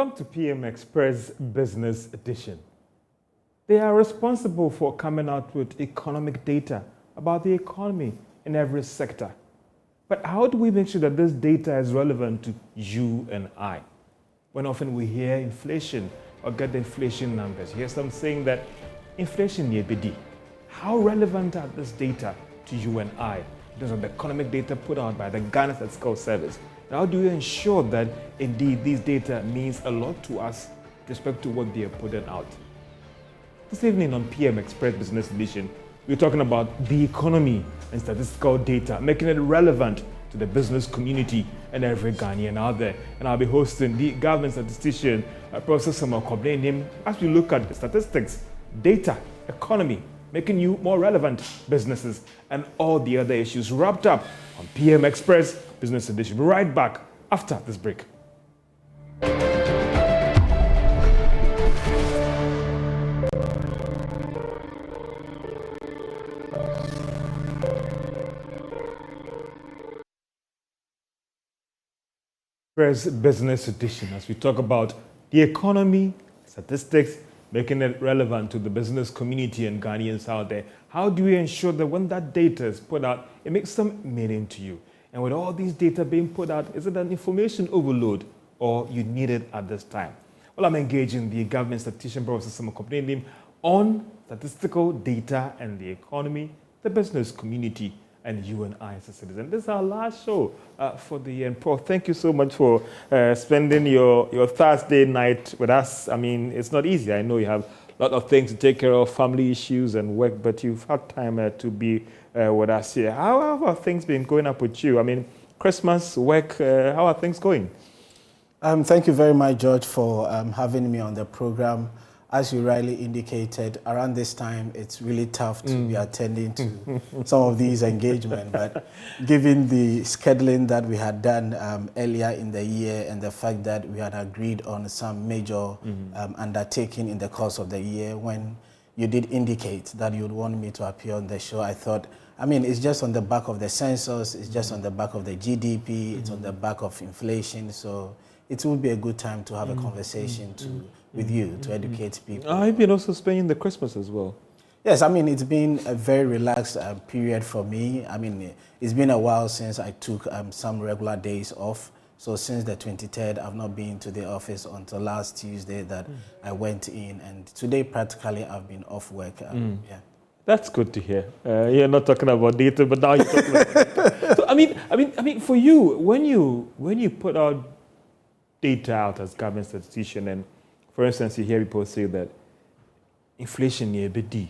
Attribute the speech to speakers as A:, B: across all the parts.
A: Welcome to PM Express Business Edition. They are responsible for coming out with economic data about the economy in every sector. But how do we make sure that this data is relevant to you and I? When often we hear inflation or get the inflation numbers, you hear some saying that inflation is BD. How relevant are this data to you and I? Those are the economic data put out by the Ghana Statistical Service. How do you ensure that indeed these data means a lot to us with respect to what they are putting out? This evening on PM Express Business Edition, we're talking about the economy and statistical data, making it relevant to the business community and every Ghanaian out there. And I'll be hosting the government statistician, Prof. Annim, as we look at the statistics, data, economy, making you more relevant businesses and all the other issues wrapped up on PM Express Business Edition. We'll be right back after this break. Express Business Edition, as we talk about the economy, statistics, making it relevant to the business community and Ghanaians out there. How do we ensure that when that data is put out, it makes some meaning to you? And with all these data being put out, is it an information overload or you need it at this time? Well, I'm engaging the government statistician, Prof. Annim, on statistical data and the economy, the business community, and you and I as a citizen. This is our last show for the year. And Prof, thank you so much for spending your Thursday night with us. I mean, it's not easy. I know you have a lot of things to take care of, family issues and work, but you've had time to be with us here. How have things been going up with you? I mean, Christmas, work, how are things going?
B: Thank you very much, George, for having me on the program. As you rightly indicated, around this time, it's really tough to be attending to some of these engagements. But given the scheduling that we had done earlier in the year and the fact that we had agreed on some major undertaking in the course of the year, when you did indicate that you would want me to appear on the show, I thought, I mean, it's just on the back of the census, it's just on the back of the GDP, it's on the back of inflation. So it would be a good time to have a conversation with you to educate people.
A: I've been also spending the Christmas as well.
B: Yes, I mean, it's been a very relaxed period for me. I mean, it's been a while since I took some regular days off. So since the 23rd, I've not been to the office until last Tuesday that I went in. And today, practically, I've been off work. Yeah.
A: That's good to hear. You're not talking about data, but now you're talking about data. So, I mean, for you, when you put out data out as government statistician, and for instance, you hear people say that inflation is BD.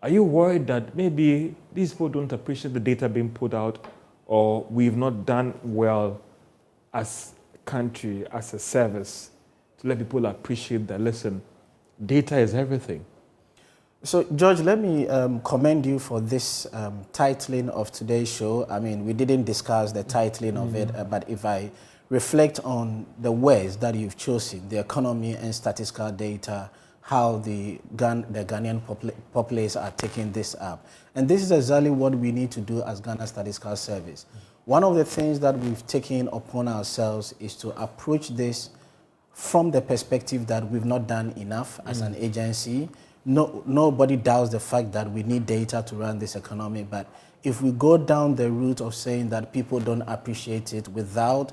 A: Are you worried that maybe these people don't appreciate the data being put out, or we've not done well as a country, as a service, to let people appreciate that, listen, data is everything?
B: So, George, let me commend you for this titling of today's show. I mean, we didn't discuss the titling of it, but if I reflect on the words that you've chosen, the economy and statistical data, how the Ghanaian populace are taking this up. And this is exactly what we need to do as Ghana Statistical Service. One of the things that we've taken upon ourselves is to approach this from the perspective that we've not done enough as an agency. Nobody doubts the fact that we need data to run this economy, but if we go down the route of saying that people don't appreciate it without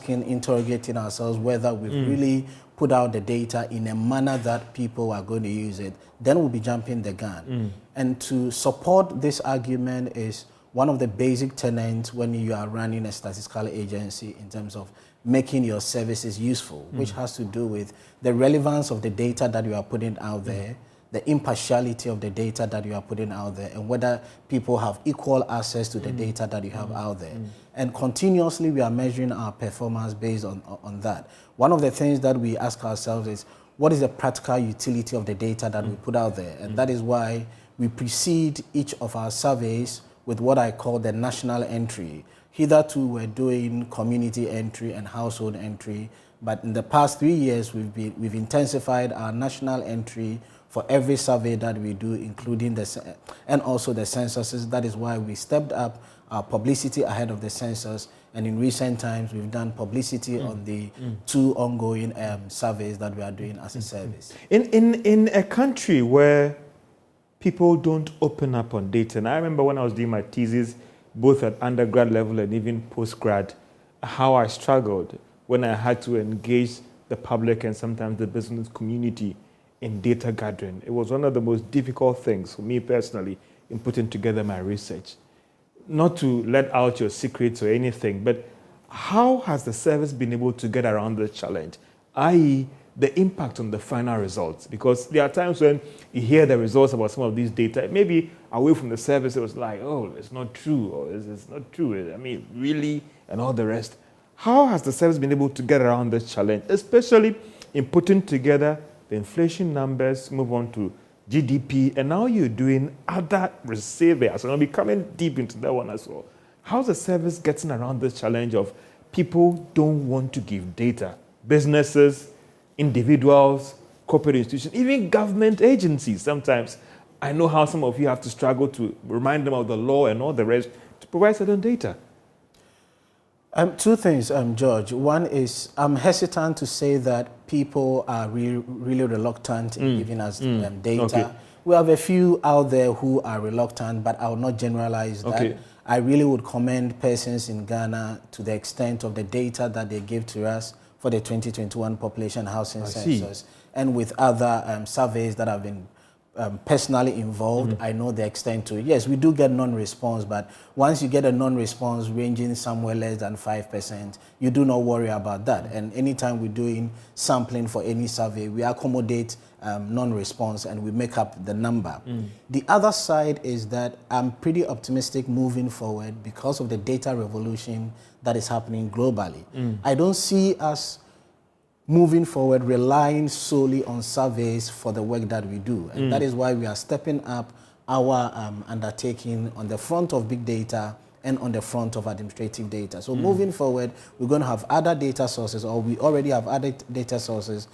B: interrogating ourselves whether we've really put out the data in a manner that people are going to use it, then we'll be jumping the gun. And to support this argument is one of the basic tenets when you are running a statistical agency in terms of making your services useful, which has to do with the relevance of the data that you are putting out there, the impartiality of the data that you are putting out there, and whether people have equal access to the data that you have out there. And continuously we are measuring our performance based on that. One of the things that we ask ourselves is, what is the practical utility of the data that we put out there? And that is why we precede each of our surveys with what I call the national entry. Hitherto we're doing community entry and household entry, but in the past 3 years we've intensified our national entry for every survey that we do, including and also the censuses. That is why we stepped up our publicity ahead of the census, and in recent times we've done publicity on the 2 ongoing surveys that we are doing as a service.
A: In a country where people don't open up on data, and I remember when I was doing my thesis, both at undergrad level and even postgrad, how I struggled when I had to engage the public and sometimes the business community in data gathering. It was one of the most difficult things for me personally in putting together my research. Not to let out your secrets or anything, but how has the service been able to get around the challenge, i.e. the impact on the final results? Because there are times when you hear the results about some of these data, maybe away from the service, it was like, oh, it's not true, or it's not true. I mean, really, and all the rest. How has the service been able to get around this challenge, especially in putting together the inflation numbers, move on to GDP, and now you're doing other surveys, and I'll be coming deep into that one as well. How's the service getting around this challenge of people don't want to give data? Businesses, individuals, corporate institutions, even government agencies. Sometimes I know how some of you have to struggle to remind them of the law and all the rest to provide certain data.
B: 2 things, George. One is I'm hesitant to say that people are really reluctant in giving us data. Okay. We have a few out there who are reluctant, but I will not generalize that. Okay. I really would commend persons in Ghana to the extent of the data that they give to us for the 2021 population housing census, and with other surveys that have been personally involved. I know the extent to it. Yes, we do get non-response, but once you get a non-response ranging somewhere less than 5%, you do not worry about that. And anytime we're doing sampling for any survey, we accommodate non-response and we make up the number. The other side is that I'm pretty optimistic moving forward because of the data revolution that is happening globally. I don't see us moving forward relying solely on surveys for the work that we do. And that is why we are stepping up our undertaking on the front of big data and on the front of administrative data. So moving forward, we're going to have other data sources, or we already have other data sources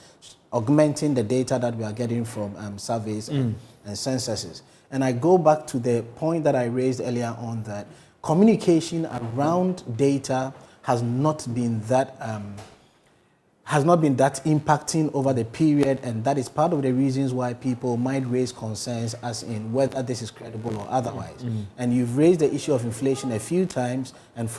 B: augmenting the data that we are getting from surveys and censuses. And I go back to the point that I raised earlier on, that communication around data has not been that impacting over the period, and that is part of the reasons why people might raise concerns as in whether this is credible or otherwise. And you've raised the issue of inflation a few times, and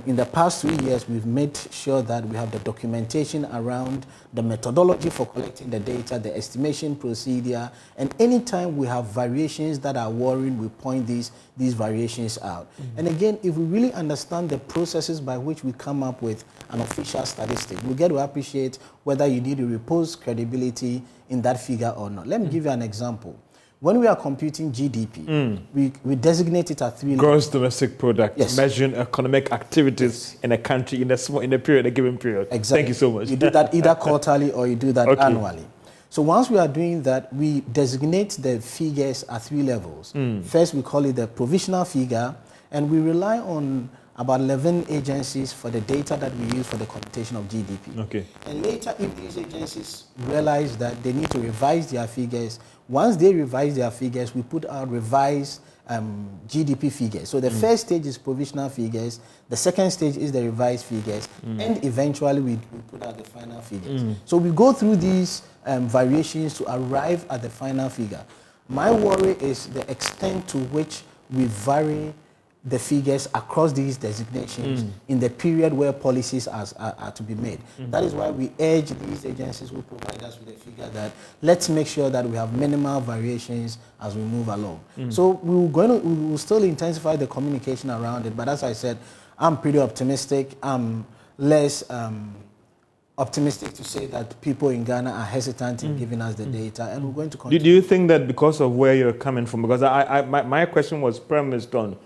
B: in the past 3 years we've made sure that we have the documentation around the methodology for collecting the data, the estimation procedure, and anytime we have variations that are worrying, we point these variations out. And again, if we really understand the processes by which we come up with an official statistic, we get to appreciate whether you need to repose credibility in that figure or not. Let me give you an example. When we are computing GDP, we designate it at 3 levels.
A: Gross domestic product, measuring economic activities in a country in a given period.
B: Exactly.
A: Thank you so much.
B: You do that either quarterly or you do that annually. So once we are doing that, we designate the figures at 3 levels. First, we call it the provisional figure, and we rely on about 11 agencies for the data that we use for the computation of GDP.
A: Okay.
B: And later, if these agencies realize that they need to revise their figures, once they revise their figures, we put out revised GDP figures. So the first stage is provisional figures, the second stage is the revised figures, and eventually we put out the final figures. So we go through these variations to arrive at the final figure. My worry is the extent to which we vary the figures across these designations in the period where policies are to be made. That is why we urge these agencies who provide us with a figure that let's make sure that we have minimal variations as we move along. So we will still intensify the communication around it, but as I said, I'm pretty optimistic. I'm less optimistic to say that people in Ghana are hesitant in giving us the data, and we're going to continue.
A: Do you think that because of where you're coming from, because my question was premised on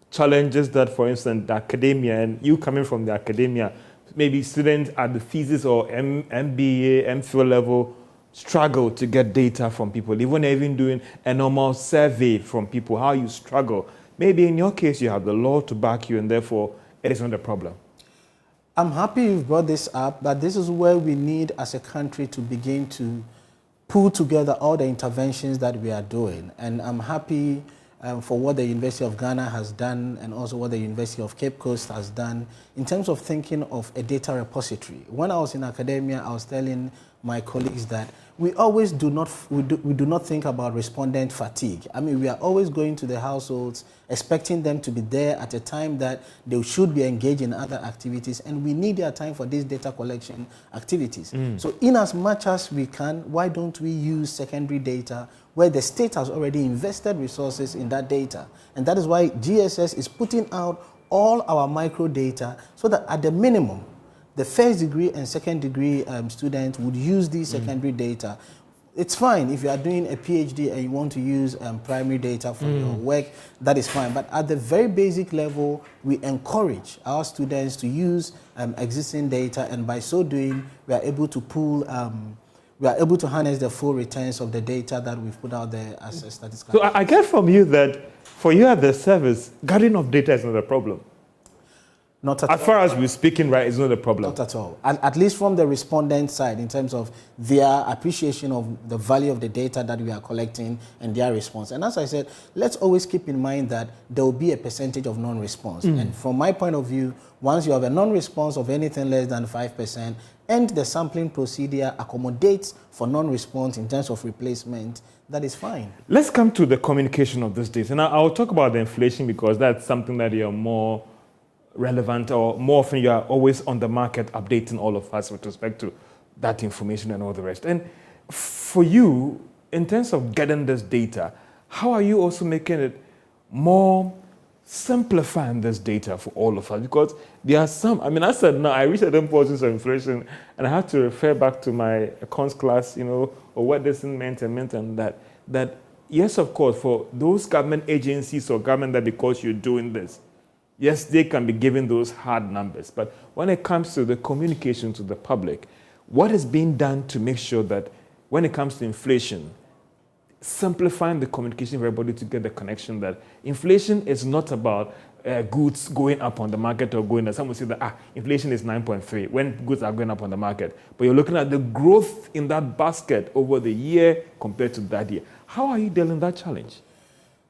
A: challenges that, for instance, the academia, and you coming from the academia, maybe students at the thesis or MBA, MPhil level struggle to get data from people, even doing a normal survey from people, how you struggle. Maybe in your case, you have the law to back you, and therefore it is not a problem.
B: I'm happy you've brought this up, but this is where we need, as a country, to begin to pull together all the interventions that we are doing. And I'm happy for what the University of Ghana has done and also what the University of Cape Coast has done in terms of thinking of a data repository. When I was in academia, I was telling my colleagues that we always do not think about respondent fatigue. I mean, we are always going to the households, expecting them to be there at a time that they should be engaged in other activities, and we need their time for these data collection activities. So in as much as we can, why don't we use secondary data where the state has already invested resources in that data? And that is why GSS is putting out all our micro data so that at the minimum, the first degree and second degree students would use these secondary data. It's fine if you are doing a PhD and you want to use primary data for your work, that is fine. But at the very basic level, we encourage our students to use existing data, and by so doing, we are able to pool, we are able to harness the full returns of the data that we've put out there as a statistical.
A: So I get from you that for you at the service, gathering of data is not a problem.
B: Not at all.
A: As far as we're speaking, right, it's not a problem.
B: Not at all. At least from the respondent side, in terms of their appreciation of the value of the data that we are collecting and their response. And as I said, let's always keep in mind that there will be a percentage of non-response. And from my point of view, once you have a non-response of anything less than 5%, and the sampling procedure accommodates for non-response in terms of replacement, that is fine.
A: Let's come to the communication of this data. Now, I'll talk about the inflation because that's something that you're more relevant, or more often you are always on the market updating all of us with respect to that information and all the rest. And for you, in terms of getting this data, how are you also making it more simplifying this data for all of us? Because there are some, I mean, I said, no, I reached a importance of inflation and I had to refer back to my econs class, or what this meant and that yes, of course, for those government agencies or government that because you're doing this, yes, they can be given those hard numbers. But when it comes to the communication to the public, what is being done to make sure that when it comes to inflation, simplifying the communication for everybody to get the connection that inflation is not about goods going up on the market or going down. Some will say that inflation is 9.3 when goods are going up on the market. But you're looking at the growth in that basket over the year compared to that year. How are you dealing with that challenge?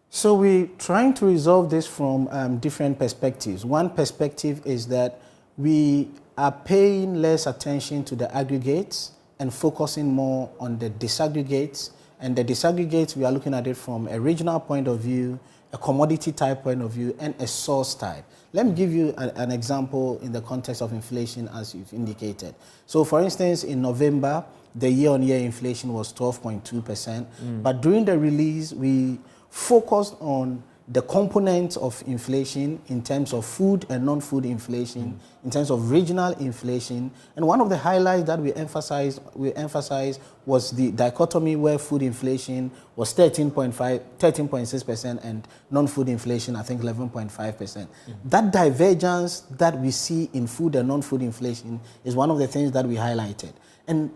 B: So we're trying to resolve this from different perspectives. One perspective is that we are paying less attention to the aggregates and focusing more on the disaggregates. And the disaggregates, we are looking at it from a regional point of view, a commodity type point of view, and a source type. Let me give you an example in the context of inflation as you've indicated. So for instance, in November, the year-on-year inflation was 12.2%. But during the release, we focused on the components of inflation in terms of food and non-food inflation, in terms of regional inflation. And one of the highlights that we emphasized was the dichotomy where food inflation was 13.6% and non-food inflation, I think 11.5%. That divergence that we see in food and non-food inflation is one of the things that we highlighted. And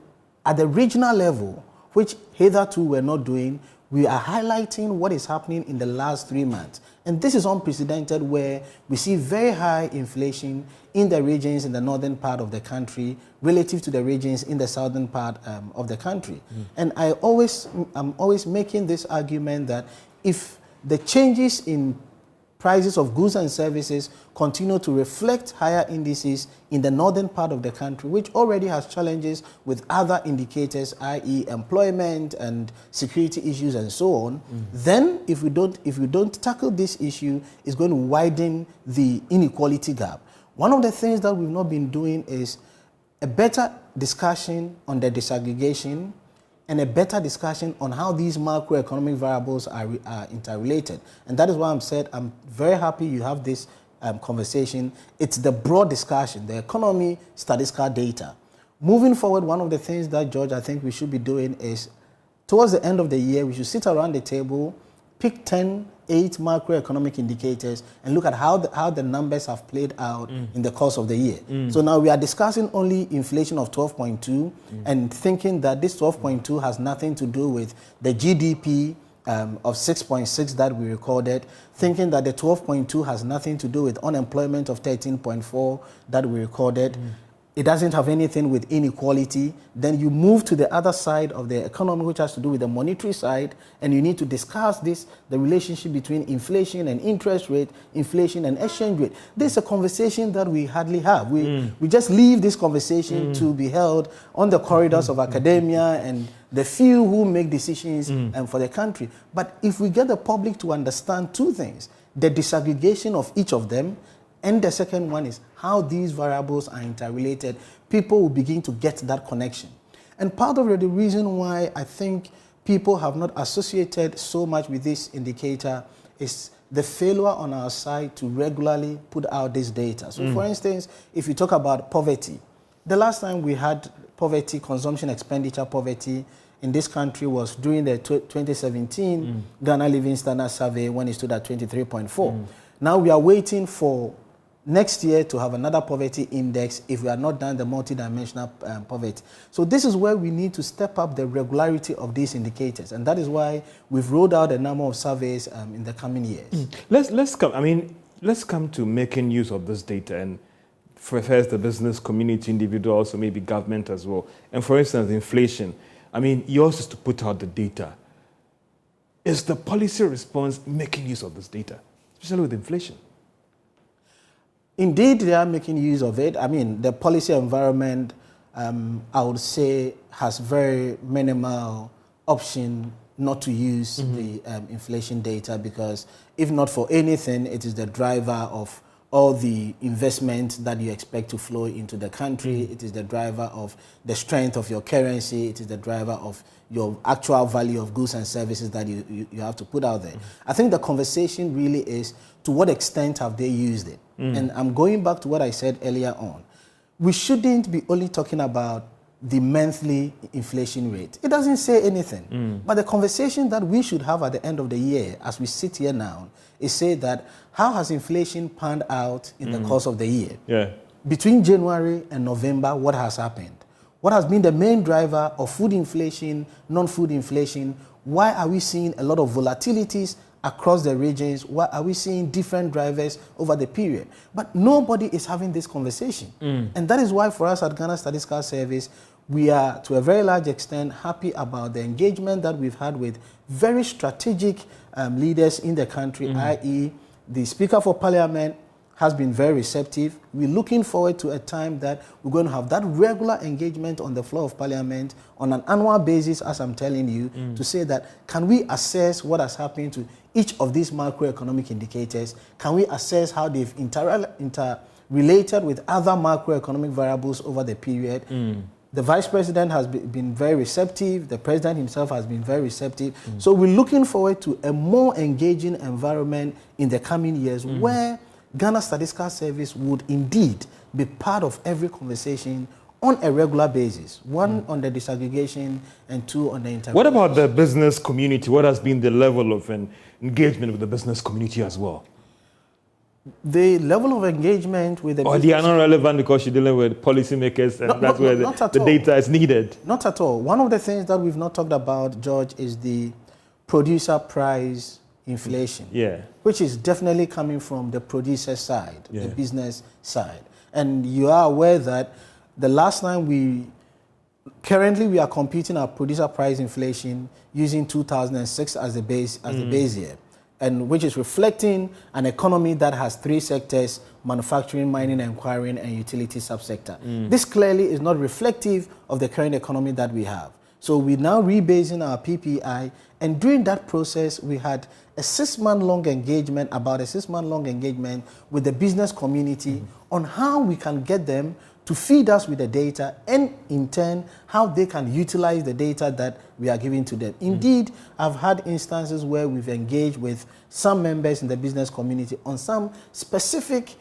B: at the regional level, which hitherto we're not doing, we are highlighting what is happening in the last 3 months. And this is unprecedented, where we see very high inflation in the regions in the northern part of the country relative to the regions in the southern part of the country. And I'm always making this argument that if the changes in prices of goods and services continue to reflect higher indices in the northern part of the country, which already has challenges with other indicators, i.e. employment and security issues and so on, then if we don't tackle this issue, it's going to widen the inequality gap. One of the things that we've not been doing is a better discussion on the disaggregation and a better discussion on how these macroeconomic variables are interrelated. And that is why I'm very happy you have this conversation. It's the broad discussion, the economy, statistical data. Moving forward, one of the things that, George, I think we should be doing is, towards the end of the year, we should sit around the table, pick 8 macroeconomic indicators, and look at how the numbers have played out in the course of the year. So now we are discussing only inflation of 12.2 and thinking that this 12.2 has nothing to do with the GDP of 6.6 that we recorded, thinking that the 12.2 has nothing to do with unemployment of 13.4 that we recorded. It doesn't have anything with inequality. Then you move to the other side of the economy, which has to do with the monetary side, and you need to discuss this, the relationship between inflation and interest rate, inflation and exchange rate. This is a conversation that we hardly have. We just leave this conversation to be held on the corridors of academia and the few who make decisions for the country. But if we get the public to understand two things, the disaggregation of each of them, and the second one is how these variables are interrelated, people will begin to get that connection. And part of the reason why I think people have not associated so much with this indicator is the failure on our side to regularly put out this data. So for instance, if you talk about poverty, the last time we had poverty, consumption expenditure poverty in this country was during the 2017 Ghana Living Standard Survey when it stood at 23.4. Now we are waiting for next year to have another poverty index if we are not done the multidimensional poverty. So this is where we need to step up the regularity of these indicators, and that is why we've rolled out a number of surveys in the coming years.
A: Let's come to making use of this data, and first the business community, individuals, or maybe government as well. And for instance, inflation. Yours is to put out the data. Is the policy response making use of this data, especially with inflation?
B: Indeed, they are making use of it. The policy environment, I would say, has very minimal option not to use the inflation data, because if not for anything, it is the driver of all the investment that you expect to flow into the country. It is the driver of the strength of your currency. It is the driver of your actual value of goods and services that you have to put out there. I think the conversation really is, to what extent have they used it? And I'm going back to what I said earlier on. We shouldn't be only talking about the monthly inflation rate. It doesn't say anything. But the conversation that we should have at the end of the year, as we sit here now, is say that how has inflation panned out in the course of the year?
A: Yeah.
B: Between January and November, what has happened? What has been the main driver of food inflation, non-food inflation? Why are we seeing a lot of volatilities across the regions? Why are we seeing different drivers over the period? But nobody is having this conversation. And that is why for us at Ghana Statistical Service, we are to a very large extent happy about the engagement that we've had with very strategic leaders in the country, i.e. the Speaker for Parliament has been very receptive. We're looking forward to a time that we're going to have that regular engagement on the floor of Parliament on an annual basis, as I'm telling you, to say that, can we assess what has happened to each of these macroeconomic indicators? Can we assess how they've interrelated with other macroeconomic variables over the period? The Vice President has been very receptive. The President himself has been very receptive. So we're looking forward to a more engaging environment in the coming years where Ghana Statistical Service would indeed be part of every conversation on a regular basis. One, on the disaggregation, and two, on the interpretation.
A: What about the business community? What has been the level of engagement with the business community as well?
B: The level of engagement with the
A: business... Or they are not relevant because you're dealing with policymakers, and that's where the data is needed?
B: Not at all. One of the things that we've not talked about, George, is the producer price inflation, which is definitely coming from the producer side, the business side. And you are aware that the last time currently we are computing our producer price inflation using 2006 as the base year, and which is reflecting an economy that has three sectors: manufacturing, mining, acquiring, and utility subsector. This clearly is not reflective of the current economy that we have. So we're now rebasing our PPI, and during that process, we had a 6-month-long engagement, about a 6-month-long engagement with the business community on how we can get them to feed us with the data, and in turn, how they can utilize the data that we are giving to them. Indeed, I've had instances where we've engaged with some members in the business community on some specific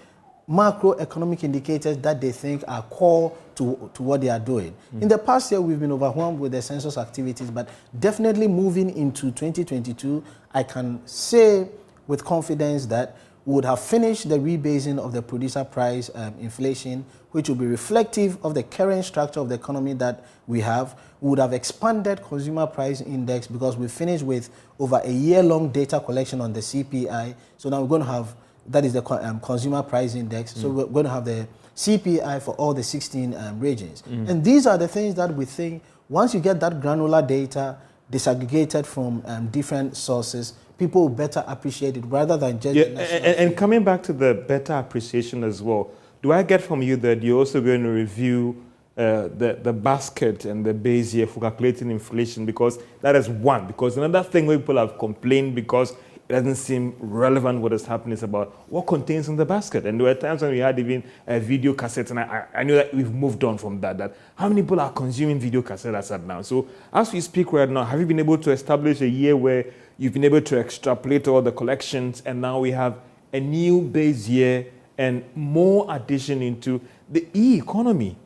B: macroeconomic indicators that they think are core to what they are doing. In the past year, we've been overwhelmed with the census activities, but definitely moving into 2022, I can say with confidence that we would have finished the rebasing of the producer price inflation, which will be reflective of the current structure of the economy that we have. We would have expanded consumer price index because we finished with over a year-long data collection on the CPI. So now we're going to have that is the consumer price index. So we're going to have the CPI for all the 16 regions. And these are the things that we think, once you get that granular data disaggregated from different sources, people will better appreciate it rather than just...
A: And coming back to the better appreciation as well, do I get from you that you're also going to review the basket and the base year for calculating inflation? Because that is one. Because another thing where people have complained because it doesn't seem relevant what is happening is about what contains in the basket. And there were times when we had even a video cassette, and I know that we've moved on from that how many people are consuming video cassette as of now? So as we speak right now, have you been able to establish a year where you've been able to extrapolate all the collections, and now we have a new base year and more addition into the economy,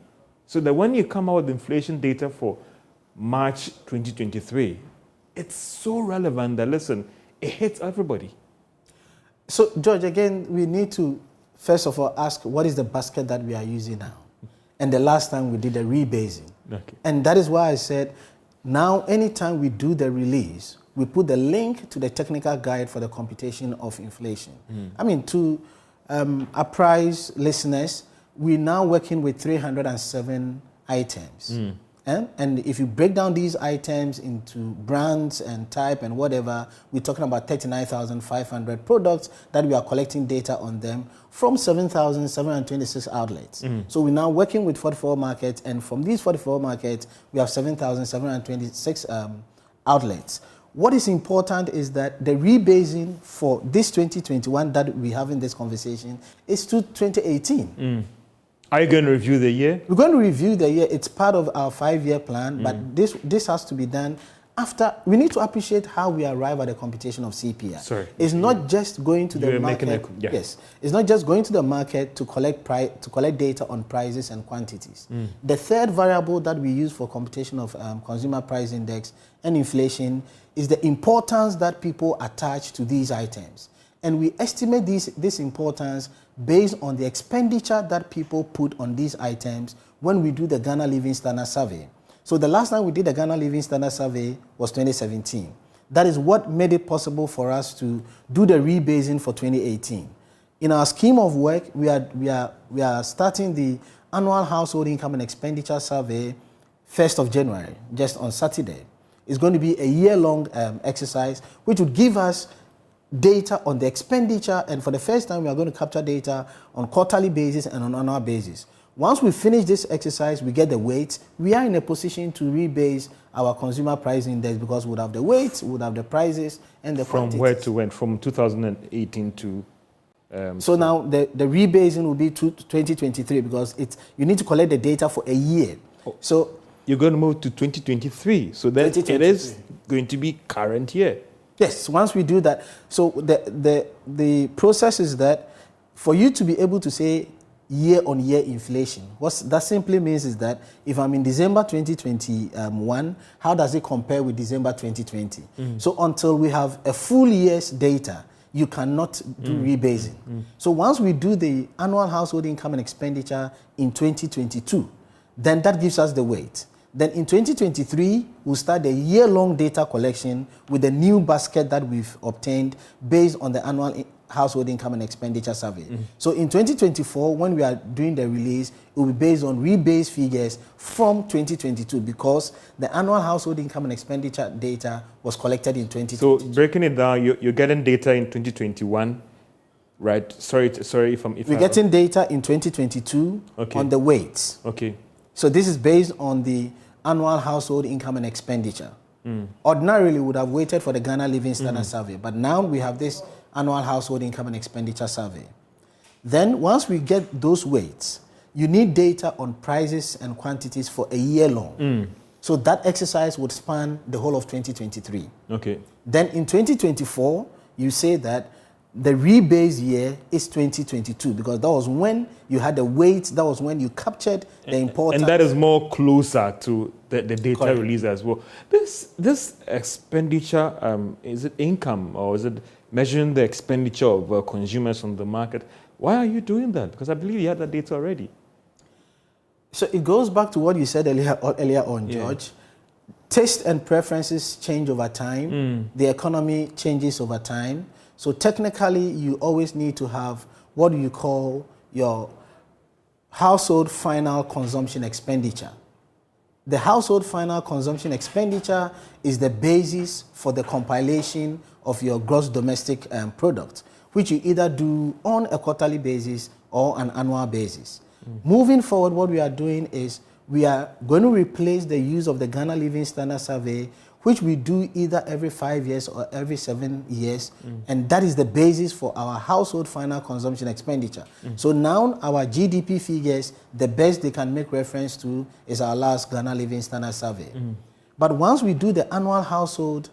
A: so that when you come out with inflation data for March 2023, it's so relevant that, listen, it hits everybody.
B: So, George, again, we need to, first of all, ask what is the basket that we are using now? And the last time we did a rebasing.
A: Okay.
B: And that is why I said, now anytime we do the release, we put the link to the technical guide for the computation of inflation. I mean, to apprise listeners, we're now working with 307 items. And if you break down these items into brands and type and whatever, we're talking about 39,500 products that we are collecting data on them from 7,726 outlets. So we're now working with 44 markets, and from these 44 markets, we have 7,726 outlets. What is important is that the rebasing for this 2021 that we have in this conversation is to 2018.
A: Are you going to review the year?
B: We're going to review the year. It's part of our 5-year plan, but this has to be done after. We need to appreciate how we arrive at the computation of CPI.
A: Sorry.
B: It's not just going to the market. Yes, it's not just going to the market to collect data on prices and quantities. The third variable that we use for computation of consumer price index and inflation is the importance that people attach to these items. And we estimate this importance based on the expenditure that people put on these items when we do the Ghana Living Standard Survey. So the last time we did the Ghana Living Standard Survey was 2017. That is what made it possible for us to do the rebasing for 2018. In our scheme of work, we are starting the annual household income and expenditure survey 1st of January, just on Saturday. It's going to be a year-long exercise, which would give us data on the expenditure, and for the first time we are going to capture data on quarterly basis and on annual basis. Once we finish this exercise, we get the weights. We are in a position to rebase our consumer price index because we would have the weights, we would have the prices, and the
A: quantities. From where to when? From 2018 to...
B: so now the rebasing will be to 2023 because you need to collect the data for a year. So
A: you're going to move to 2023. So then it is going to be current year.
B: Yes, once we do that. So the process is that for you to be able to say year-on-year inflation, what that simply means is that if I'm in December 2021, how does it compare with December 2020? So until we have a full year's data, you cannot do rebasing. So once we do the annual household income and expenditure in 2022, then that gives us the weight. Then in 2023, we'll start the year-long data collection with the new basket that we've obtained based on the annual household income and expenditure survey. So in 2024, when we are doing the release, it will be based on rebased figures from 2022 because the annual household income and expenditure data was collected in 2022.
A: So breaking it down, you're getting data in 2021, right? Sorry if
B: we're getting data in 2022 on the weights.
A: Okay.
B: So this is based on the annual household income and expenditure. Ordinarily, we would have waited for the Ghana Living Standard Survey, but now we have this annual household income and expenditure survey. Then once we get those weights, you need data on prices and quantities for a year long. So that exercise would span the whole of 2023.
A: Okay.
B: Then in 2024, you say that the rebase year is 2022 because that was when you had the weights, that was when you captured the importance.
A: And that is more closer to the data release as well. This expenditure, is it income or is it measuring the expenditure of consumers on the market? Why are you doing that? Because I believe you had that data already.
B: So it goes back to what you said earlier on, George. Taste and preferences change over time. The economy changes over time. So technically, you always need to have what you call your household final consumption expenditure. The household final consumption expenditure is the basis for the compilation of your gross domestic product, which you either do on a quarterly basis or an annual basis. Moving forward, what we are doing is we are going to replace the use of the Ghana Living Standard Survey, which we do either every 5 years or every 7 years, and that is the basis for our household final consumption expenditure. So now our GDP figures, the best they can make reference to is our last Ghana Living Standard Survey. But once we do the annual household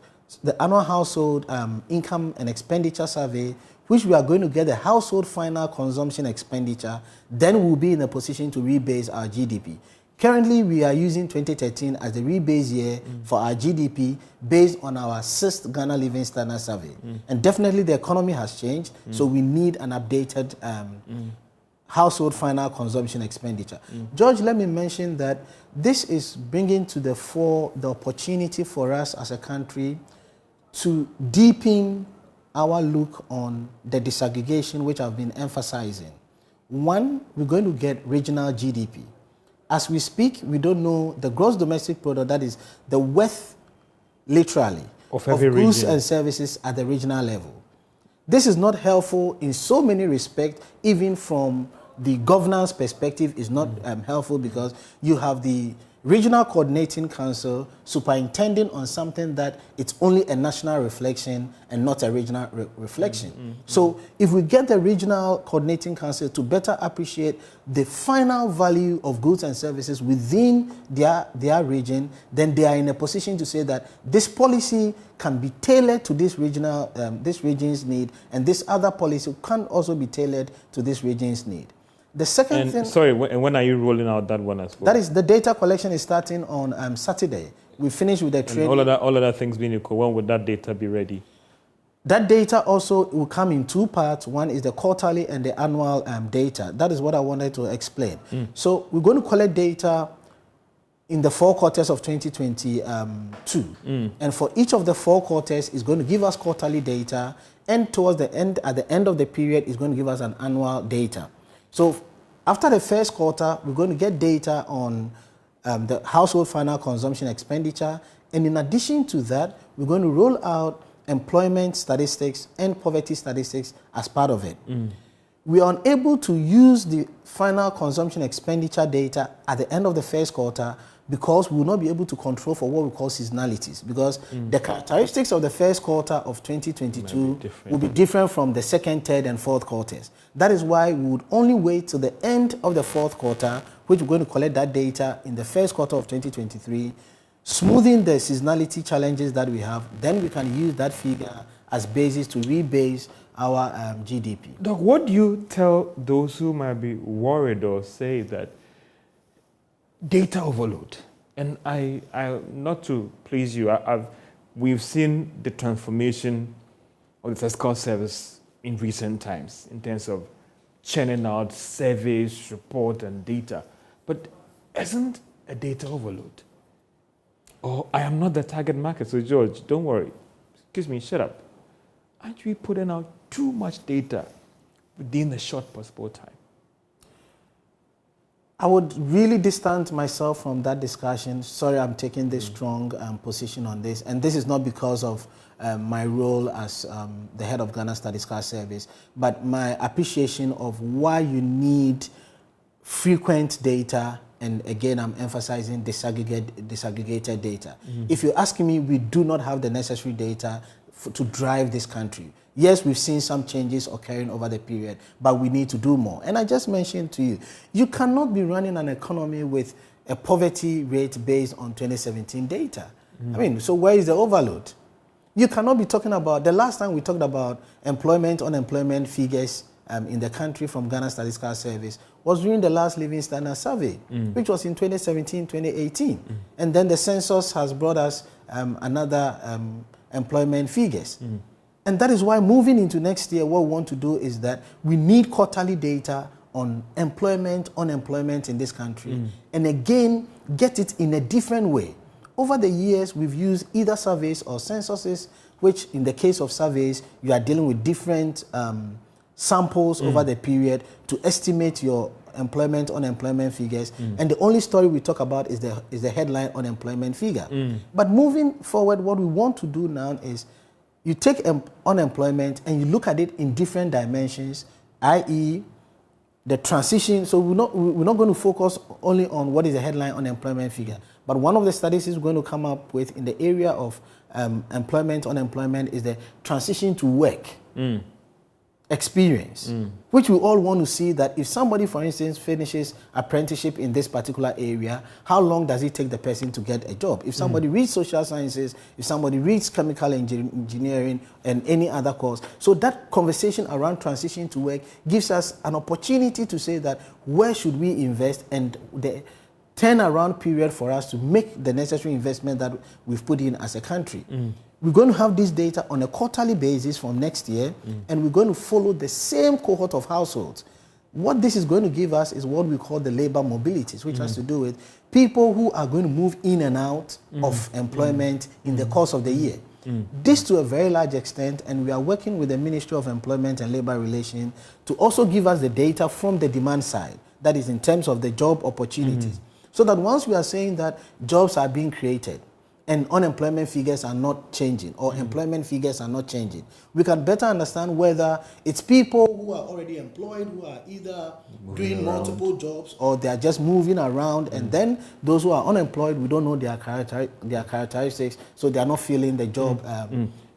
B: income and expenditure survey, which we are going to get the household final consumption expenditure, then we'll be in a position to rebase our GDP. Currently, we are using 2013 as the rebase year for our GDP based on our 6th Ghana Living Standard Survey. And definitely the economy has changed, so we need an updated household final consumption expenditure. George, let me mention that this is bringing to the fore the opportunity for us as a country to deepen our look on the disaggregation which I've been emphasizing. One, we're going to get regional GDP. As we speak, we don't know the gross domestic product, that is the worth, literally, of goods and services at the regional level. This is not helpful in so many respects, even from the governance perspective is not helpful, because you have the Regional Coordinating Council superintending on something that it's only a national reflection and not a regional reflection. So if we get the Regional Coordinating Council to better appreciate the final value of goods and services within their region, then they are in a position to say that this policy can be tailored to this region's need, and this other policy can also be tailored to this region's need. The second thing...
A: Sorry, and when are you rolling out that one as well?
B: That is, the data collection is starting on Saturday. We finished with the training.
A: All of that things being equal, when would that data be ready?
B: That data also will come in 2 parts. One is the quarterly and the annual data. That is what I wanted to explain. So we're going to collect data in the 4 quarters of 2022. And for each of the 4 quarters, it's going to give us quarterly data. And towards the end, at the end of the period, it's going to give us an annual data. So after the first quarter, we're going to get data on the household final consumption expenditure. And in addition to that, we're going to roll out employment statistics and poverty statistics as part of it. We are unable to use the final consumption expenditure data at the end of the first quarter because we will not be able to control for what we call seasonalities, because the characteristics of the first quarter of 2022 will be different from the second, third, and fourth quarters. That is why we would only wait till the end of the fourth quarter, which we're going to collect that data in the first quarter of 2023, smoothing the seasonality challenges that we have. Then we can use that figure as basis to rebase our GDP.
A: Doc, what do you tell those who might be worried or say that data overload? And I not to please you, we've seen the transformation of the statistical service in recent times in terms of churning out surveys, report, and data. But isn't a data overload? Oh, I am not the target market, so George, don't worry. Excuse me, shut up. Aren't we putting out too much data within a short possible time?
B: I would really distance myself from that discussion. Sorry, I'm taking this strong position on this. And this is not because of my role as the head of Ghana Statistical Service, but my appreciation of why you need frequent data. And again, I'm emphasizing disaggregated data. If you're asking me, we do not have the necessary data to drive this country. Yes, we've seen some changes occurring over the period, but we need to do more. And I just mentioned to you, you cannot be running an economy with a poverty rate based on 2017 data. I mean, so where is the overload? You cannot be talking about, the last time we talked about employment, unemployment figures in the country from Ghana Statistical Service was during the last Living Standard Survey, which was in 2017, 2018. And then the census has brought us another employment figures. And that is why moving into next year, what we want to do is that we need quarterly data on employment, unemployment in this country. And again, get it in a different way. over the years, we've used either surveys or censuses, which in the case of surveys, you are dealing with different samples over the period to estimate your employment, unemployment figures. And the only story we talk about is the headline unemployment figure. But moving forward, what we want to do now is you take unemployment and you look at it in different dimensions, i.e., the transition. So we're not going to focus only on what is the headline unemployment figure. But one of the studies is going to come up with in the area of employment, unemployment is the transition to work experience, which we all want to see that if somebody, for instance, finishes apprenticeship in this particular area, how long does it take the person to get a job? If somebody reads social sciences, if somebody reads chemical engineering and any other course. So that conversation around transition to work gives us an opportunity to say that where should we invest and the turnaround period for us to make the necessary investment that we've put in as a country. We're going to have this data on a quarterly basis from next year, and we're going to follow the same cohort of households. What this is going to give us is what we call the labor mobilities, which has to do with people who are going to move in and out of employment in the course of the year. This to a very large extent, and we are working with the Ministry of Employment and Labor Relations to also give us the data from the demand side, that is in terms of the job opportunities. So that once we are saying that jobs are being created, and unemployment figures are not changing, or employment figures are not changing, we can better understand whether it's people who are already employed, who are either doing multiple jobs, or they are just moving around, and then those who are unemployed, we don't know their characteristics, so they are not feeling the job,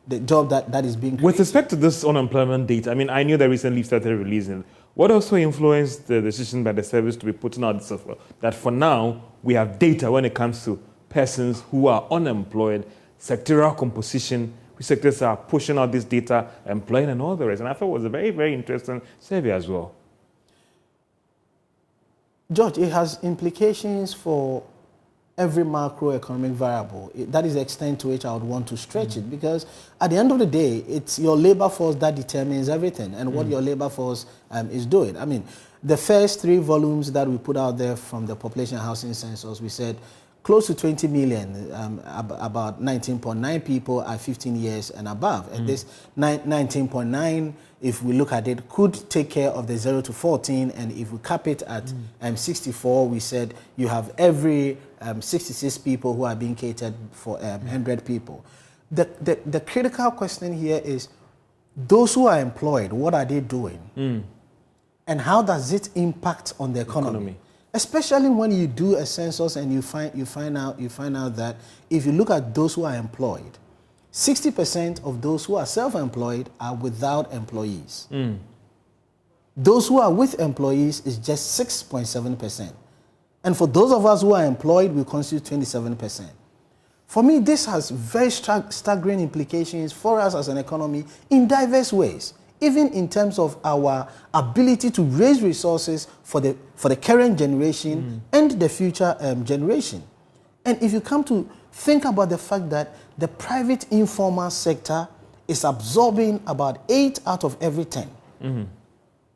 B: the job that is being created.
A: With respect to this unemployment data, I mean, I knew that recently started releasing. What also influenced the decision by the service to be putting out this as well? That for now, we have data when it comes to persons who are unemployed, sectoral composition, which sectors are pushing out this data, employing and all the rest. And I thought it was a very, very interesting survey as well.
B: George, it has implications for every macroeconomic variable. That is the extent to which I would want to stretch it, because at the end of the day, it's your labor force that determines everything and what your labor force is doing. I mean, the first 3 volumes that we put out there from the population housing census, we said close to 20 million, about 19.9 people are 15 years and above. And this 19.9, if we look at it, could take care of the 0 to 14. And if we cap it at 64, we said you have every 66 people who are being catered for 100 people. The critical question here is, those who are employed, what are they doing? And how does it impact on the economy? Especially when you do a census and you find out that if you look at those who are employed, 60% of those who are self-employed are without employees. Those who are with employees is just 6.7%. And for those of us who are employed, we constitute 27%. For me, this has very staggering implications for us as an economy in diverse ways, even in terms of our ability to raise resources for the current generation and the future generation. And if you come to think about the fact that the private informal sector is absorbing about 8 out of every 10.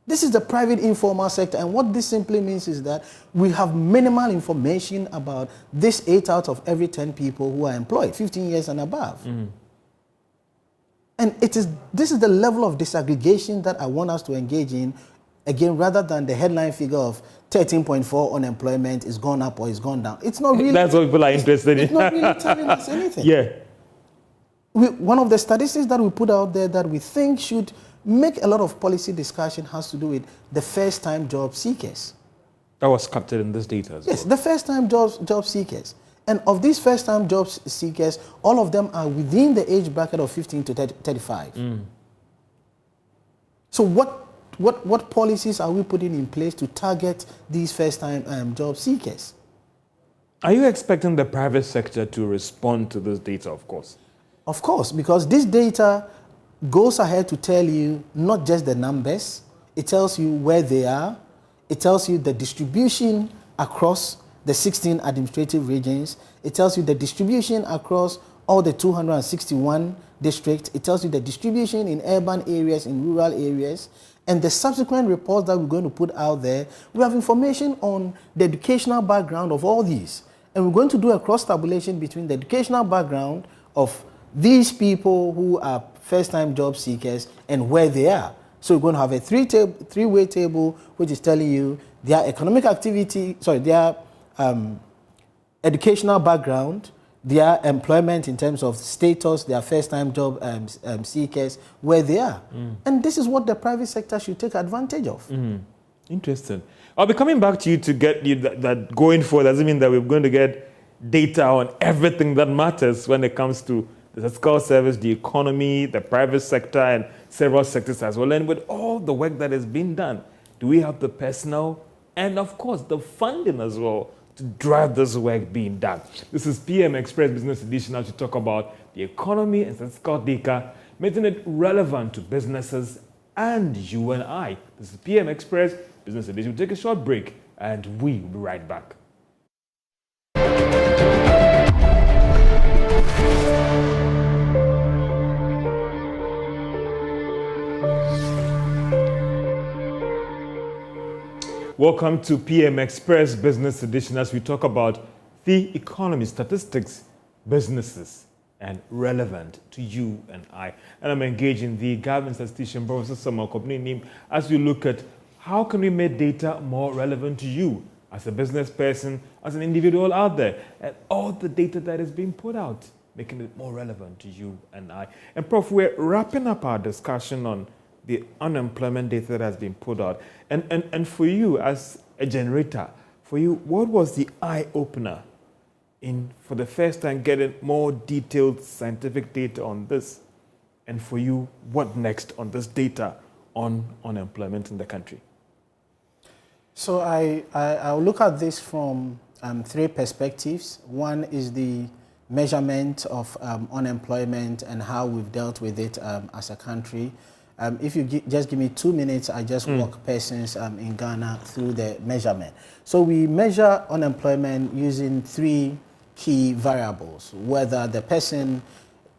B: This is the private informal sector, and what this simply means is that we have minimal information about this 8 out of every 10 people who are employed, 15 years and above. And this is the level of disaggregation that I want us to engage in, again, rather than the headline figure of 13.4 unemployment is gone up or is gone down. It's not really...
A: That's what people are interested in.
B: It's not really telling us anything. One of the statistics that we put out there that we think should make a lot of policy discussion has to do with the first-time job seekers.
A: That was captured in this data as well.
B: Yes, the first-time job seekers. And of these first-time job seekers, all of them are within the age bracket of 15 to 35. So what policies are we putting in place to target these first-time job seekers?
A: Are you expecting the private sector to respond to this data, of course?
B: Of course, because this data goes ahead to tell you not just the numbers, it tells you where they are, it tells you the distribution across the 16 administrative regions. It tells you the distribution across all the 261 districts. It tells you the distribution in urban areas, in rural areas. And the subsequent reports that we're going to put out there, we have information on the educational background of all these. And we're going to do a cross-tabulation between the educational background of these people who are first-time job seekers and where they are. So we're going to have a three-way table, which is telling you their economic activity, their educational background, their employment in terms of status, their first-time job seekers, where they are. And this is what the private sector should take advantage of.
A: Interesting. I'll be coming back to you to get you that going forward doesn't mean that we're going to get data on everything that matters when it comes to the statistical service, the economy, the private sector, and several sectors as well. And with all the work that is being done, do we have the personnel and, of course, the funding as well to drive this work being done? This is PM Express Business Edition, now to talk about the economy and statistical data, making it relevant to businesses and you and I. This is PM Express Business Edition. We'll take a short break and we will be right back. Welcome to PM Express Business Edition as we talk about the economy, statistics, businesses, and relevant to you and I. And I'm engaging the government statistician, Professor Samuel Kopninim, as we look at how can we make data more relevant to you as a business person, as an individual out there, and all the data that is being put out, making it more relevant to you and I. And Prof, we're wrapping up our discussion on the unemployment data that has been put out. And for you as a generator, for you, what was the eye-opener in, for the first time, getting more detailed scientific data on this? And for you, what next on this data on unemployment in the country?
B: So I'll look at this from three perspectives. One is the measurement of unemployment and how we've dealt with it as a country. If you just give me 2 minutes, I just walk persons in Ghana through the measurement. So we measure unemployment using three key variables: whether the person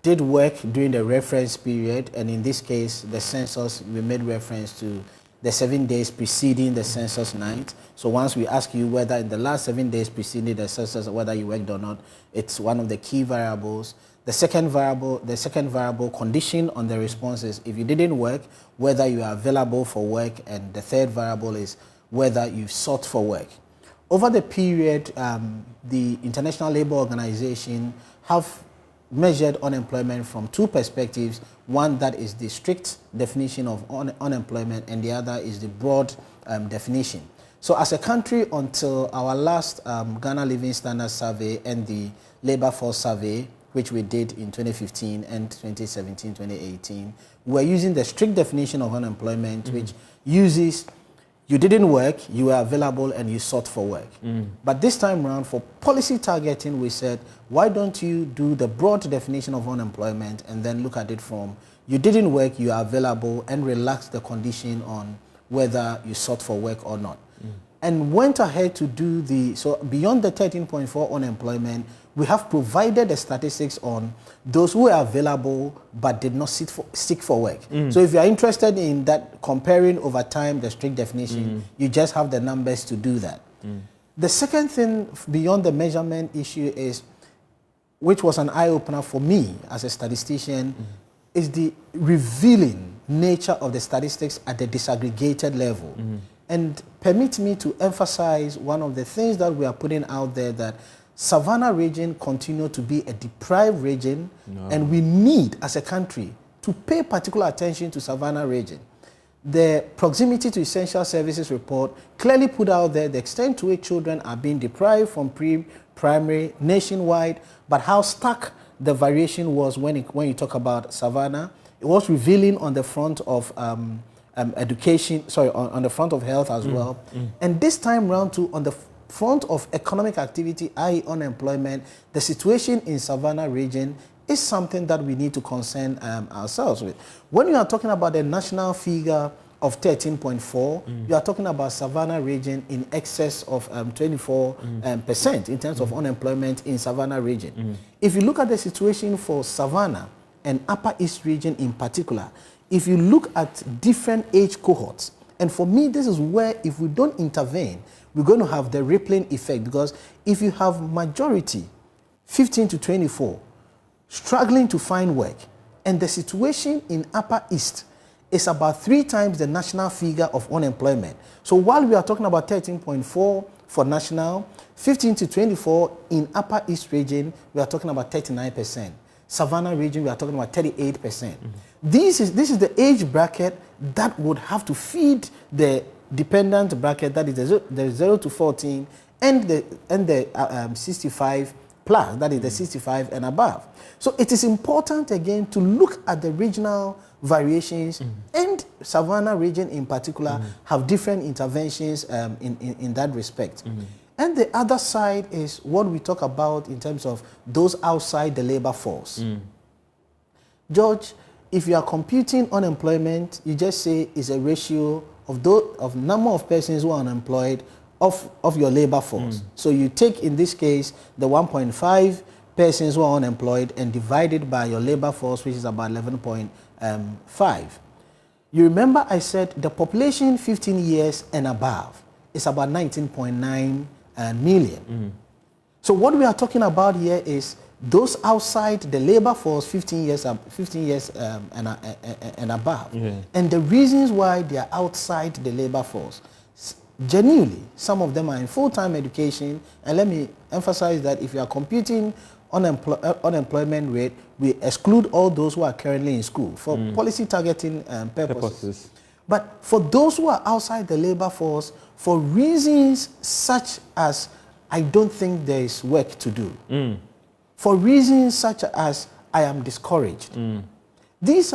B: did work during the reference period, and in this case, the census, we made reference to the 7 days preceding the census night. So once we ask you whether in the last 7 days preceding the census, whether you worked or not, it's one of the key variables. The second variable condition on the responses, if you didn't work, whether you are available for work, and the third variable is whether you sought for work. Over the period, the International Labour Organization have measured unemployment from two perspectives. One that is the strict definition of unemployment, and the other is the broad definition. So as a country, until our last Ghana Living Standards Survey and the Labour Force Survey, which we did in 2015 and 2017, 2018, we're using the strict definition of unemployment, which uses you didn't work, you were available, and you sought for work. But this time around, for policy targeting, we said, why don't you do the broad definition of unemployment and then look at it from you didn't work, you are available, and relax the condition on whether you sought for work or not. And went ahead to do so beyond the 13.4 unemployment, we have provided the statistics on those who are available but did not seek for work. So if you are interested in that, comparing over time the strict definition, you just have the numbers to do that. The second thing beyond the measurement issue is, which was an eye-opener for me as a statistician, is the revealing nature of the statistics at the disaggregated level. And permit me to emphasize one of the things that we are putting out there, that Savannah region continue to be a deprived region, and we need, as a country, to pay particular attention to Savannah region. The Proximity to Essential Services report clearly put out there the extent to which children are being deprived from pre-primary nationwide, but how stark the variation was when you talk about Savannah. It was revealing on the front of education, on the front of health as well. And this time round too, on the front of economic activity, i.e. unemployment, the situation in Savannah region is something that we need to concern ourselves with. When you are talking about the national figure of 13.4, you are talking about Savannah region in excess of 24% in terms of unemployment in Savannah region. If you look at the situation for Savannah and Upper East region in particular, if you look at different age cohorts And for me, this is where if we don't intervene, we're going to have the rippling effect, because if you have majority, 15 to 24, struggling to find work, and the situation in Upper East is about 3 times the national figure of unemployment. So while we are talking about 13.4 for national, 15 to 24 in Upper East region, we are talking about 39%. Savannah region, we are talking about 38%. Mm-hmm. This is the age bracket that would have to feed the dependent bracket, that is the 0 to 14, and the 65 plus, that is the 65 and above. So it is important again to look at the regional variations, and Savannah region in particular have different interventions in that respect. And the other side is what we talk about in terms of those outside the labor force. George, if you are computing unemployment, you just say it's a ratio of number of persons who are unemployed of your labor force. So you take, in this case, the 1.5 persons who are unemployed and divide it by your labor force, which is about 11.5. You remember I said the population 15 years and above is about 19.9 million. So what we are talking about here is those outside the labor force 15 years and above. And the reasons why they are outside the labor force. Genuinely, some of them are in full-time education, and let me emphasize that if you are computing unemployment rate, we exclude all those who are currently in school for policy targeting purposes. But for those who are outside the labor force, for reasons such as I don't think there is work to do, for reasons such as I am discouraged, this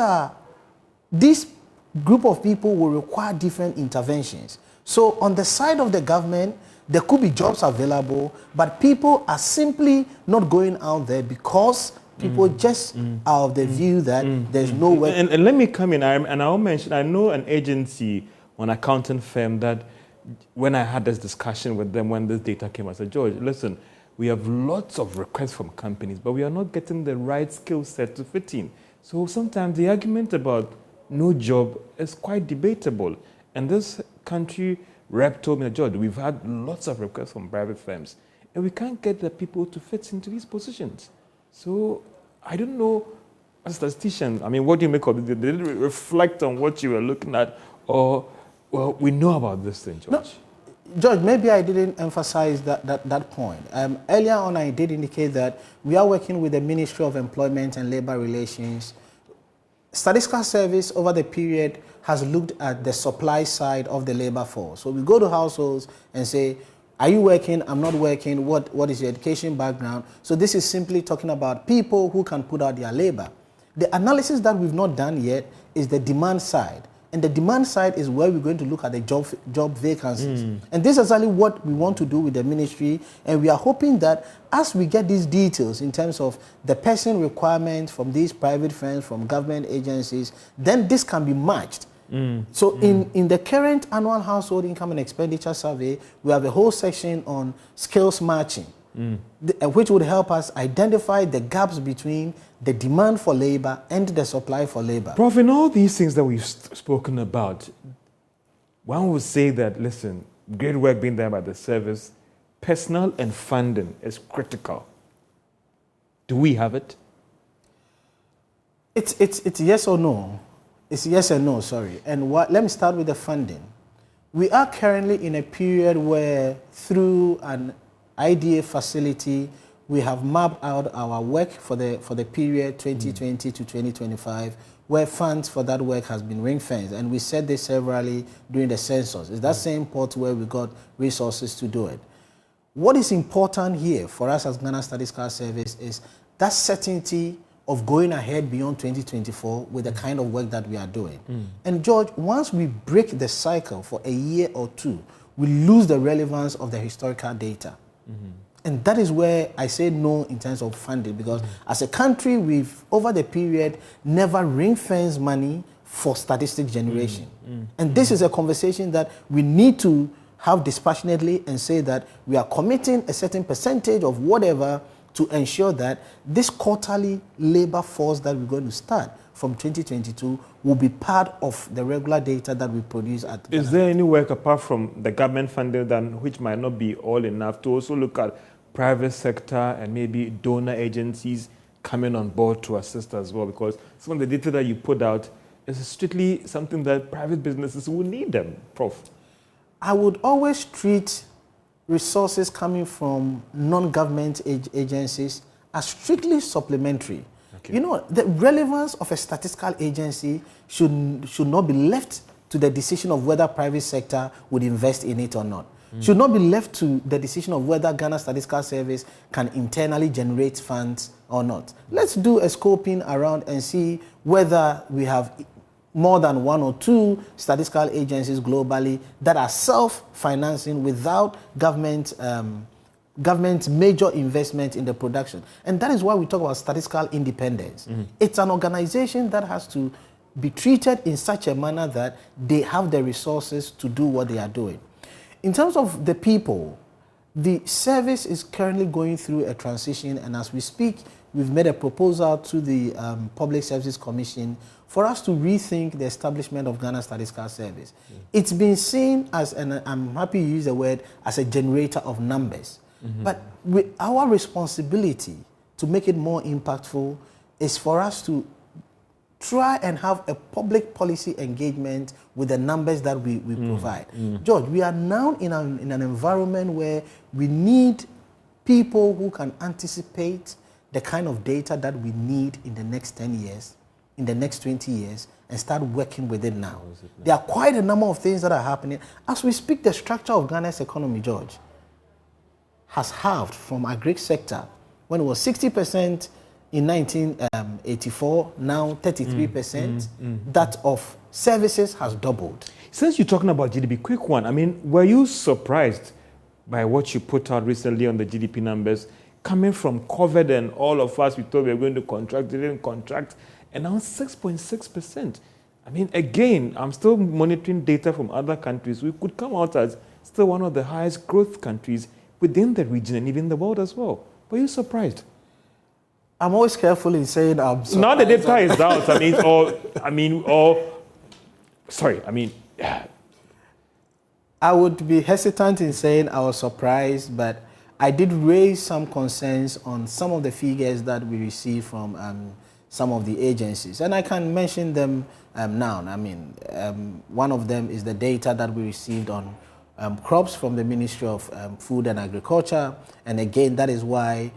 B: group of people will require different interventions. So on the side of the government, there could be jobs available, but people are simply not going out there because people just are of the view that there's no work.
A: And let me come in, and I'll mention, I know an agency, an accounting firm, that when I had this discussion with them, when this data came, I said, George, listen, we have lots of requests from companies, but we are not getting the right skill set to fit in. So sometimes the argument about no job is quite debatable. And this country rep told me, George, we've had lots of requests from private firms, and we can't get the people to fit into these positions. So I don't know, as a statistician, I mean, what do you make of it? Did it reflect on what you were looking at, or, well, we know about this thing, George?
B: No, George, maybe I didn't emphasize that point. Earlier on, I did indicate that we are working with the Ministry of Employment and Labor Relations. Statistical Service over the period has looked at the supply side of the labor force. So we go to households and say, are you working? I'm not working. What is your education background? So this is simply talking about people who can put out their labor. The analysis that we've not done yet is the demand side. And the demand side is where we're going to look at the job vacancies. And this is exactly what we want to do with the ministry. And we are hoping that as we get these details in terms of the person requirements from these private firms, from government agencies, then this can be matched. So in the current annual household income and expenditure survey, we have a whole section on skills matching, which would help us identify the gaps between the demand for labor and the supply for labor.
A: Prof, in all these things that we've spoken about, one would say that, listen, great work being done by the service, personnel and funding is critical. Do we have it?
B: It's yes or no. It's yes and no, sorry. And let me start with the funding. We are currently in a period where through an IDA facility, we have mapped out our work for the period 2020 to 2025, where funds for that work has been ring-fenced. And we said this severally during the census. It's that same pot where we got resources to do it. What is important here for us as Ghana Statistical Service is that certainty of going ahead beyond 2024 with the kind of work that we are doing. And George, once we break the cycle for a year or two, we lose the relevance of the historical data. And that is where I say no in terms of funding, because as a country, we've, over the period, never ring-fenced money for statistic generation. And this is a conversation that we need to have dispassionately and say that we are committing a certain percentage of whatever to ensure that this quarterly labor force that we're going to start from 2022 will be part of the regular data that we produce at
A: Is there any work apart from the government funding, then, which might not be all enough, to also look at private sector and maybe donor agencies coming on board to assist as well? Because some of the data that you put out is strictly something that private businesses will need them, Prof.
B: I would always treat resources coming from non-government agencies as strictly supplementary. Okay. You know, the relevance of a statistical agency should not be left to the decision of whether private sector would invest in it or not. Should not be left to the decision of whether Ghana Statistical Service can internally generate funds or not. Let's do a scoping around and see whether we have more than one or two statistical agencies globally that are self-financing without government major investment in the production. And that is why we talk about statistical independence. It's an organization that has to be treated in such a manner that they have the resources to do what they are doing. In terms of the people, the service is currently going through a transition, and as we speak, we've made a proposal to the Public Services Commission for us to rethink the establishment of Ghana Statistical Service. It's been seen as, and I'm happy to use the word, as a generator of numbers. But our responsibility to make it more impactful is for us to try and have a public policy engagement with the numbers that we provide. George, we are now in an environment where we need people who can anticipate the kind of data that we need in the next 10 years, in the next 20 years, and start working with it now. There are quite a number of things that are happening. As we speak, the structure of Ghana's economy, George, has halved from our Greek sector when it was 60% in 1984, now 33%. That of services has doubled.
A: Since you're talking about GDP, quick one. I mean, were you surprised by what you put out recently on the GDP numbers? Coming from COVID and all of us, we thought we were going to contract, didn't contract, and now 6.6%. I mean, again, I'm still monitoring data from other countries. We could come out as still one of the highest growth countries within the region and even the world as well. Were you surprised?
B: I'm always careful in saying I'm surprised.
A: Now the data is out.
B: I would be hesitant in saying I was surprised, but I did raise some concerns on some of the figures that we received from some of the agencies. And I can mention them now. I mean, one of them is the data that we received on crops from the Ministry of Food and Agriculture. And again, that is why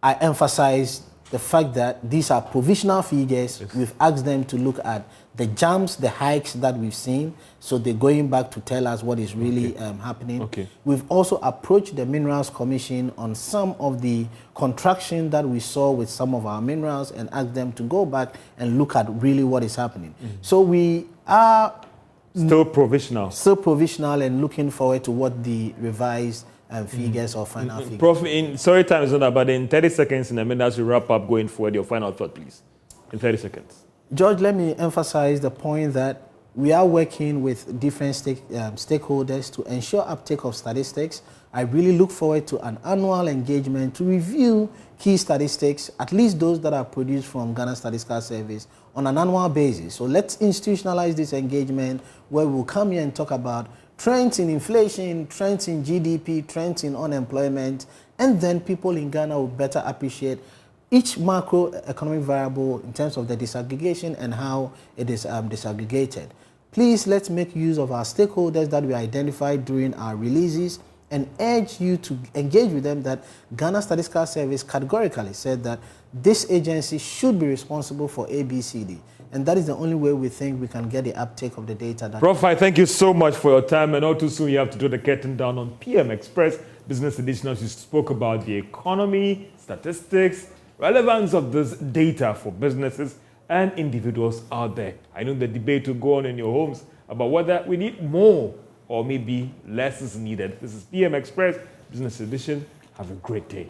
B: I emphasize the fact that these are provisional figures. Yes. We've asked them to look at the jumps, the hikes that we've seen. So they're going back to tell us what is really happening. We've also approached the Minerals Commission on some of the contraction that we saw with some of our minerals and asked them to go back and look at really what is happening. So we are
A: still provisional.
B: Still provisional and looking forward to what the revised figures or final figures.
A: Prof, sorry, time is not, but in 30 seconds in a minute as we wrap up going forward, your final thought, please. In 30 seconds.
B: George, let me emphasize the point that we are working with different stakeholders to ensure uptake of statistics. I really look forward to an annual engagement to review key statistics, at least those that are produced from Ghana Statistical Service, on an annual basis. So let's institutionalize this engagement where we'll come here and talk about trends in inflation, trends in GDP, trends in unemployment, and then people in Ghana will better appreciate each macroeconomic variable in terms of the disaggregation and how it is disaggregated. Please, let's make use of our stakeholders that we identified during our releases and urge you to engage with them that Ghana Statistical Service categorically said that this agency should be responsible for ABCD. And that is the only way we think we can get the uptake of the data.
A: Prof, I thank you so much for your time. And all too soon you have to do the curtain down on PM Express Business Edition as you spoke about the economy, statistics, relevance of this data for businesses and individuals out there. I know the debate will go on in your homes about whether we need more or maybe less is needed. This is PM Express Business Edition. Have a great day.